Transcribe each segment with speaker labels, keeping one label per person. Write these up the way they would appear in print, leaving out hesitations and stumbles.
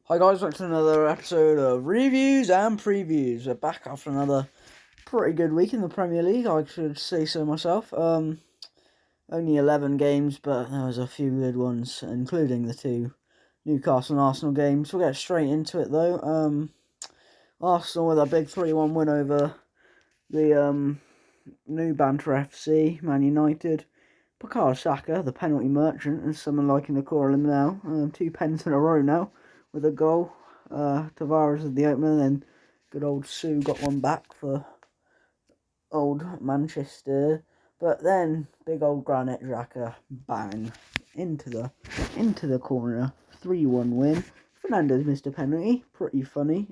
Speaker 1: Hi guys, welcome to another episode of Reviews and Previews. We're back after another pretty good week in the Premier League, I should say so myself. Only 11 games, but there was a few good ones, including the two Newcastle and Arsenal games. We'll get straight into it though. Arsenal with a big 3-1 win over the new Banter FC, Man United. Bukayo Saka, the penalty merchant, as someone liking to call him now. 2 pens in a row now with a goal. Tavares is the opener, then good old Sue got one back for old Manchester. But then big old Granit Xhaka, bang, into the corner. 3-1 win. Fernandes missed a penalty, pretty funny.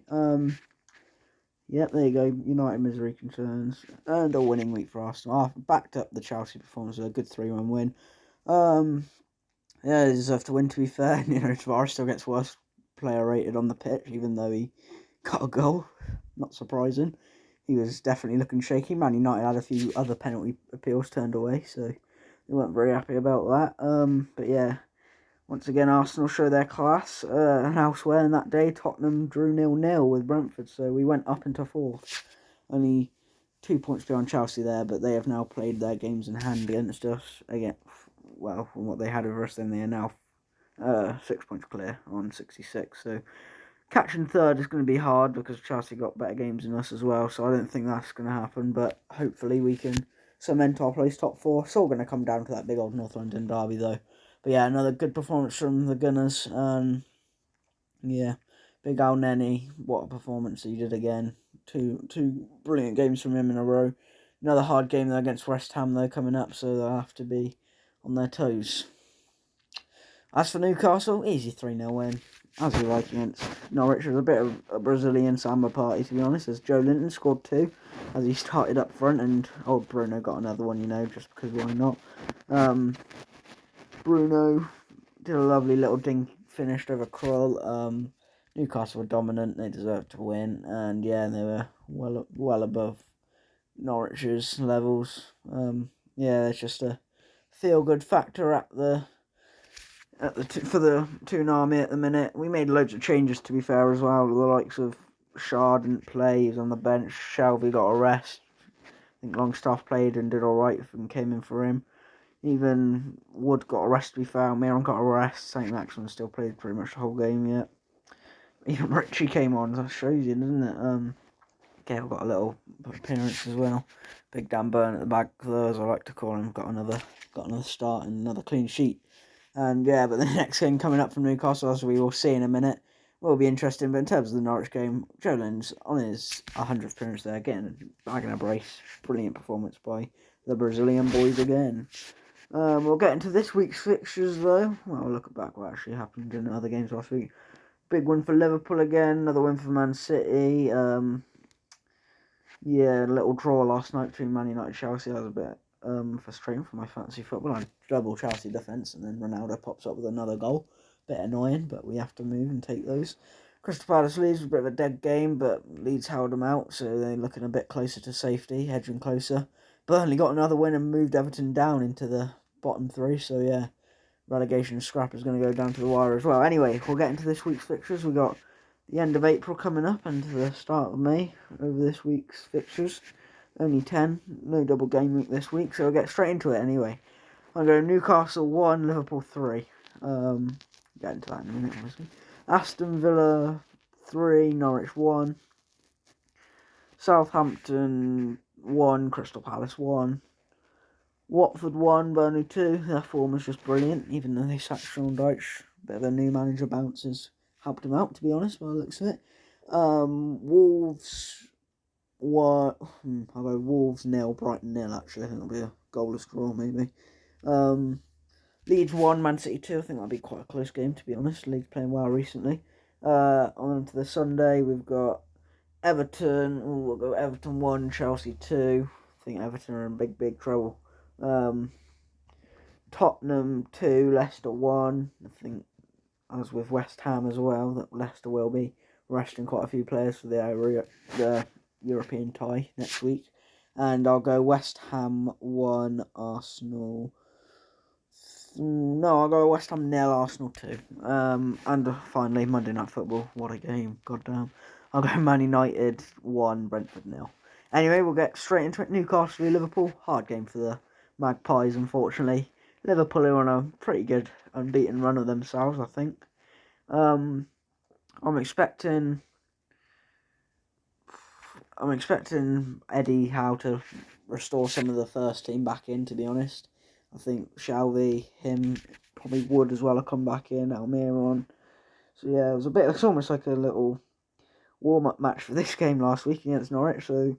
Speaker 1: Yep, there you go. United misery concerns. And a winning week for Arsenal. Backed up the Chelsea performance with a good 3-1 win. Yeah, they deserve to win, to be fair. Tavares still gets worst player rated on the pitch, even though he got a goal. Not surprising. He was definitely looking shaky. Man United had a few other penalty appeals turned away, so they weren't very happy about that. But yeah, once again, Arsenal show their class. And elsewhere in that day, Tottenham drew 0-0 with Brentford, so we went up into fourth. Only 2 points behind Chelsea there, but they have now played their games in hand against us. Again, well, from what they had over us, then they are now 6 points clear on 66. So catching third is going to be hard because Chelsea got better games than us as well. So I don't think that's going to happen, but hopefully we can cement our place top four. It's all going to come down to that big old North London derby though. But yeah, another good performance from the Gunners. Yeah, big Al Neni, what a performance he did again. Two brilliant games from him in a row. Another hard game though against West Ham though coming up, so they'll have to be on their toes. As for Newcastle, easy 3-0 win. As you like against Norwich, it was a bit of a Brazilian samba party, to be honest, as Joe Linton scored 2 as he started up front, and old Bruno got another one, just because why not. Bruno did a lovely little dink, finished over Krull. Newcastle were dominant, they deserved to win, and yeah, they were well above Norwich's levels. Yeah, it's just a feel-good factor for the Toon Army at the minute. We made loads of changes, to be fair, as well. The likes of Shaw didn't play, he was on the bench. Shelby got a rest. I think Longstaff played and did alright and came in for him. Even Wood got a rest, to be fair. Miron got a rest. St. Maximin still played pretty much the whole game yet. Even Richie came on, that shows you, doesn't it? Gale got a little appearance as well. Big Dan Burn at the back, though, as I like to call him, got another start and another clean sheet. And yeah, but the next game coming up from Newcastle, as we will see in a minute, will be interesting. But in terms of the Norwich game, Joe Lynn's on his 100th appearance there, getting a bag and a brace. Brilliant performance by the Brazilian boys again. We'll get into this week's fixtures though. Well, we'll look back what actually happened in other games last week. Big win for Liverpool again, another win for Man City. Yeah, a little draw last night between Man United and Chelsea. That was a bit frustrating for my fantasy football. I double Chelsea defence and then Ronaldo pops up with another goal. Bit annoying, but we have to move and take those. Crystal Palace Leeds was a bit of a dead game, but Leeds held them out, so they're looking a bit closer to safety, hedging closer. Burnley got another win and moved Everton down into the bottom 3, so yeah, relegation scrap is going to go down to the wire as well. Anyway, we'll get into this week's fixtures. We got the end of April coming up and the start of May over this week's fixtures. Only 10, no double game week this week, so we'll get straight into it anyway. I'll go Newcastle 1, Liverpool 3. Get into that in a minute, obviously. Aston Villa 3, Norwich 1. Southampton 1, Crystal Palace 1. Watford 1, Burnley 2. Their form is just brilliant, even though they sacked Sean Dyche. Bit of a new manager bounces helped him out, to be honest, by the looks of it. Wolves 1. I'll go Wolves 0, Brighton 0, actually. I think it'll be a goalless draw, maybe. Leeds 1, Man City 2. I think that'll be quite a close game, to be honest. Leeds playing well recently. On to the Sunday, we've got Everton. We'll go Everton 1, Chelsea 2. I think Everton are in big trouble. Tottenham 2, Leicester 1. I think, as with West Ham as well, that Leicester will be resting quite a few players for the European tie next week. And I'll go West Ham 1, Arsenal No, I'll go West Ham 0, Arsenal 2. And finally, Monday Night Football. What a game. Goddamn. I'll go Man United 1, Brentford 0. Anyway, we'll get straight into it. Newcastle v Liverpool. Hard game for the Magpies, unfortunately. Liverpool are on a pretty good unbeaten run of themselves, I think. I'm expecting Eddie Howe to restore some of the first team back in, to be honest. I think Shelby, him, probably Wood as well have come back in, Almiron. So yeah, it's almost like a little warm-up match for this game last week against Norwich, so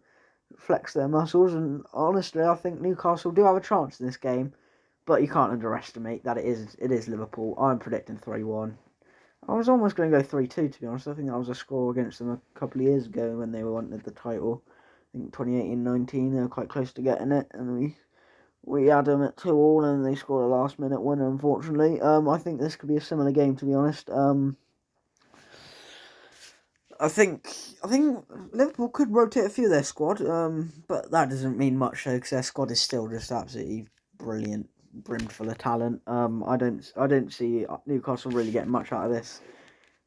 Speaker 1: flex their muscles, and honestly I think Newcastle do have a chance in this game, but you can't underestimate that it is Liverpool. I'm predicting 3-1. I was almost going to go 3-2, to be honest. I think that was a score against them a couple of years ago when they wanted the title. I think 2018-19, they were quite close to getting it, and we had them at 2-2, and they scored a last-minute winner, unfortunately. I think this could be a similar game, to be honest. I think Liverpool could rotate a few of their squad, but that doesn't mean much, though, because their squad is still just absolutely brilliant, brimmed full of talent. I don't see Newcastle really getting much out of this.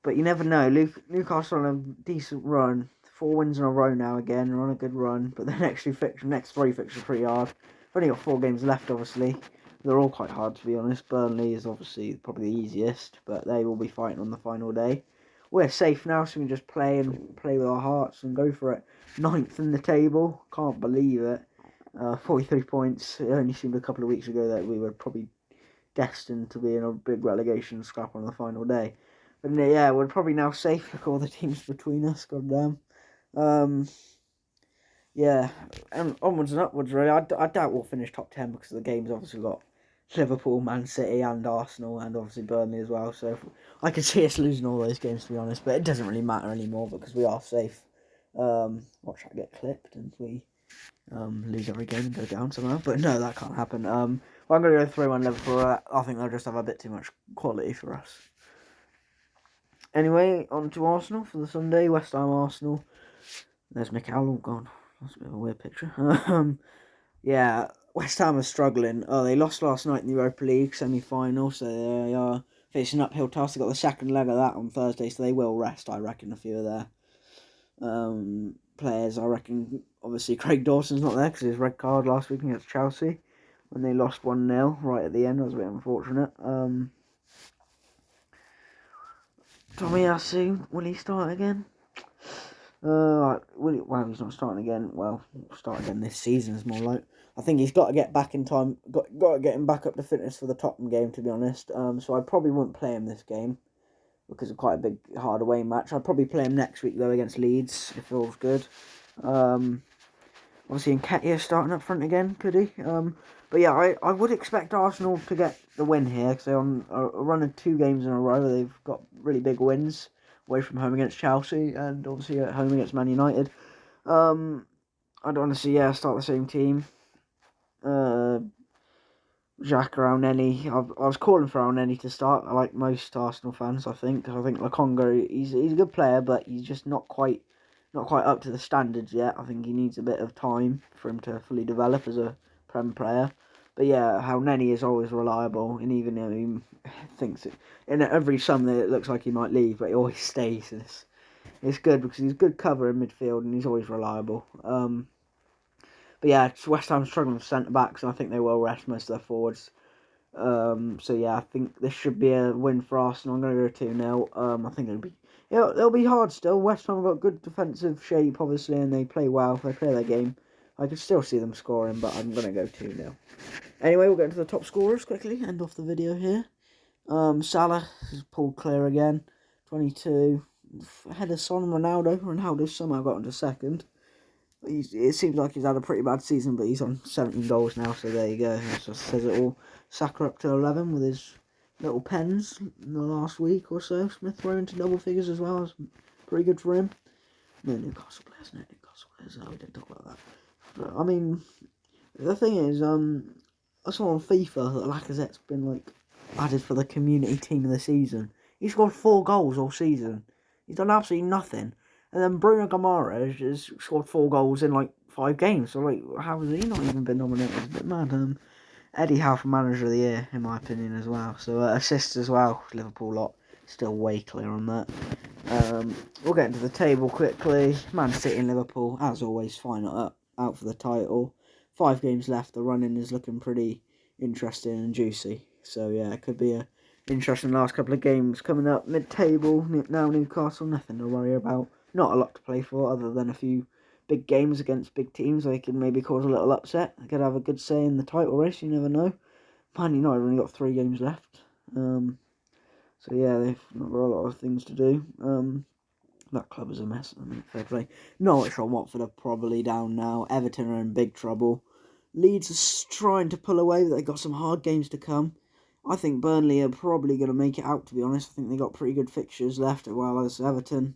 Speaker 1: But you never know. Newcastle on a decent run. 4 wins in a row now again. They're on a good run. But the next 3 fixtures are pretty hard. They've only got 4 games left, obviously. They're all quite hard, to be honest. Burnley is obviously probably the easiest. But they will be fighting on the final day. We're safe now, so we can just play with our hearts and go for it. 9th in the table. Can't believe it. 43 points. It only seemed a couple of weeks ago that we were probably destined to be in a big relegation scrap on the final day. But yeah, we're probably now safe. Look at all the teams between us. Goddamn. Yeah, and onwards and upwards. Really, I doubt we'll finish top 10 because the game's obviously got Liverpool, Man City, and Arsenal, and obviously Burnley as well. So I could see us losing all those games, to be honest. But it doesn't really matter anymore because we are safe. Watch that get clipped and we lose every game and go down somehow. But no, that can't happen. I'm going to go 3-1 Liverpool. I think they'll just have a bit too much quality for us. Anyway, on to Arsenal for the Sunday. West Ham Arsenal. There's Mikel. Oh, God. That's a bit of a weird picture. Yeah, West Ham are struggling. Oh, they lost last night in the Europa League semi-final, so they are facing an uphill task. They got the second leg of that on Thursday, so they will rest, I reckon, a few of their players. I reckon, obviously, Craig Dawson's not there because his red card last week against Chelsea when they lost 1-0 right at the end. That was a bit unfortunate. Tomiyasu, will he start again? Well, he's not starting again. Well, start again this season is more like. I think he's got to get back in time. Got to get him back up to fitness for the Tottenham game, to be honest. So I probably wouldn't play him this game because of quite a big hard away match. I'd probably play him next week though against Leeds if all's good. Obviously, Nketiah starting up front again, could he? But yeah, I would expect Arsenal to get the win here because they're on a run of 2 games in a row. They've got really big wins away from home against Chelsea and obviously at home against Man United. I'd honestly, start the same team. Xhaka, Elneny. I was calling for Elneny to start. I like most Arsenal fans, I think. I think Lokonga, he's a good player, but he's just not quite up to the standards yet. I think he needs a bit of time for him to fully develop as a Prem player. But yeah, Elneny is always reliable, and even though he thinks it, in every summer it looks like he might leave, but he always stays. And it's good because he's good cover in midfield, and he's always reliable. But yeah, West Ham struggling with centre backs, and I think they will rest most of their forwards. So yeah, I think this should be a win for Arsenal. I'm going to go 2-0. I think it'll be hard still. West Ham have got good defensive shape, obviously, and they play well. They play their game. I could still see them scoring, but I'm going to go 2-0. Anyway, we'll get into the top scorers quickly. End off the video here. Salah is pulled clear again. 22. Ahead of Son and Ronaldo. Ronaldo somehow got into second. It seems like he's had a pretty bad season, but he's on 17 goals now, so there you go. That just says it all. Saka up to 11 with his little pens in the last week or so. Smith thrown into double figures as well. It's pretty good for him. No Newcastle players, Oh, we didn't talk about that. But, I mean, the thing is, I saw on FIFA that Lacazette's been added for the community team of the season. He scored 4 goals all season. He's done absolutely nothing. And then Bruno Guimaraes has scored 4 goals in 5 games. So how has he not even been nominated? It's a bit mad. Eddie Howe for Manager of the Year, in my opinion, as well. So assists as well, Liverpool lot. Still way clear on that. We'll get into the table quickly. Man City and Liverpool, as always, final out for the title. 5 games left. The running is looking pretty interesting and juicy. So yeah, it could be a interesting last couple of games coming up. Mid-table now, Newcastle, nothing to worry about. Not a lot to play for other than a few big games against big teams. They could maybe cause a little upset. They could have a good say in the title race. You never know. Man United only got 3 games left. So yeah, they've not got a lot of things to do. That club is a mess at the minute, fair play. Norwich and Watford are probably down now. Everton are in big trouble. Leeds are trying to pull away, but they've got some hard games to come. I think Burnley are probably going to make it out, to be honest. I think they've got pretty good fixtures left, as well as Everton.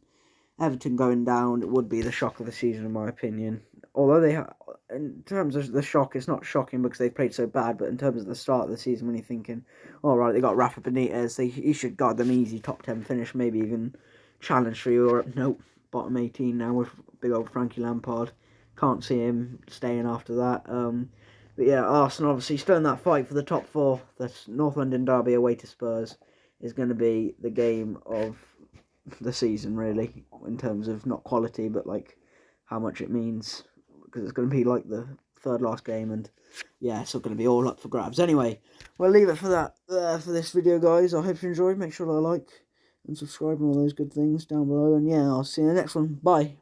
Speaker 1: Everton going down, it would be the shock of the season, in my opinion. Although in terms of the shock, it's not shocking because they've played so bad, but in terms of the start of the season, when you're thinking, all right, they got Rafa Benitez, he should guard them easy, top 10 finish, maybe even challenge for Europe. Nope, bottom 18 now with big old Frankie Lampard. Can't see him staying after that. But yeah, Arsenal obviously still in that fight for the top 4. The North London derby away to Spurs is going to be the game of the season, really, in terms of not quality, but like how much it means, because it's going to be like the third last game, and yeah, it's not going to be all up for grabs. Anyway, we'll leave it for that for this video, guys. I hope you enjoyed. Make sure to like and subscribe and all those good things down below, and yeah, I'll see you in the next one. Bye.